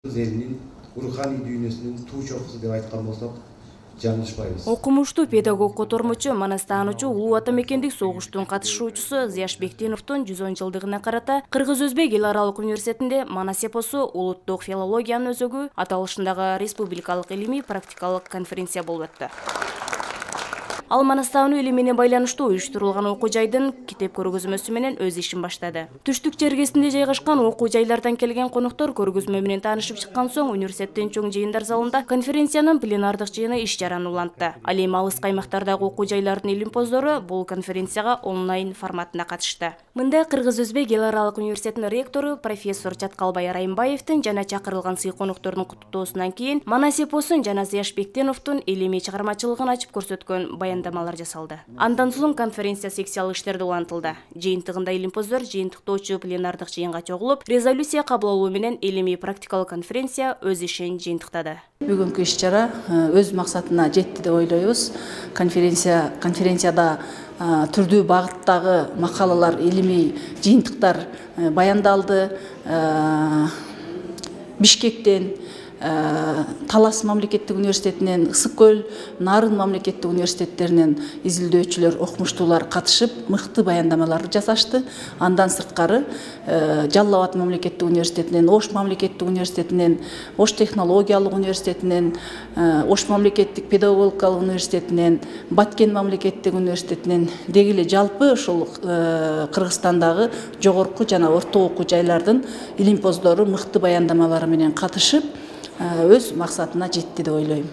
Elinin ruhani dүйнөсүнүн туу чокусу деп айткан болсок, жаңылышпайбыз. Окумуштуу педагог котормочу Манастанучу улуу ата мекендик согуштун катышуучусу Зияш Бектиновдун 110 жылдыгына карата Кыргыз-Өзбек эл аралык университетинде Манас эпосу улуттук филологиянын өзөгү аталышындагы республикалык илимий практикалык конференция болуп өттү. Ал Манастануу эли менен байланыштуу уюштурулган окуу жайдын китеп көргөзмөсү менен өз ишин баштады. Түштүк чергесинде жайгашкан окуу жайлардан келген коноктор көргөзмө менен таанышып чыккан соң университеттин чоң жыйындар залында конференциянын пленардык жыйыны иш чараны улантты. Ал эми алыс каймактардагы окуу жайлардын илимпоздору бул конференцияга онлайн форматында катышты. Мында Кыргыз-Өзбек эл аралык университетинин ректору профессор Чаткалбай Арайымбаевдин жана чакырылган сый коноктордун куттуктоосунан кийин Манас эпосун жана Зияш Бектеновдун илимий чыгармачылыгын ачып көрсөткөн баяндамалар жасалды. Андан соң конференция секциялык иштерде улантылды. Жыйынтыгында илимпоздор жыйынтыктоочу пленардык жыйынга чогулуп, резолюция кабыл алуу менен илимий практикалык конференция өз ишин жыйынтыктады. Бүгүнкү иш чара өз максатына жетти деп ойлойбуз. Конференцияда түрдүү багыттагы макалалар, илимий жыйынтыктар баяндалды. Бишкектен, Талас мамлекеттик университетинен, Ысык көл, Нарын мамлекеттик университеттеринен изилдөөчүлөр, окумуштуулар катышып, мыкты баяндамаларды жасашты. Андан сырткары Жалал Абад мамлекеттик университетинен, Ош мамлекеттик университетинен, Ош технологиялык университетинен, Ош мамлекеттик педагогикалык университетинен, Баткен мамлекеттик университетинен деги эле жалпы ушул Кыргызстандагы жогорку жана орто окуу жайлардын илимпоздору мыкты баяндамалары менен катышып, өз максатына жетти деп ойлойм.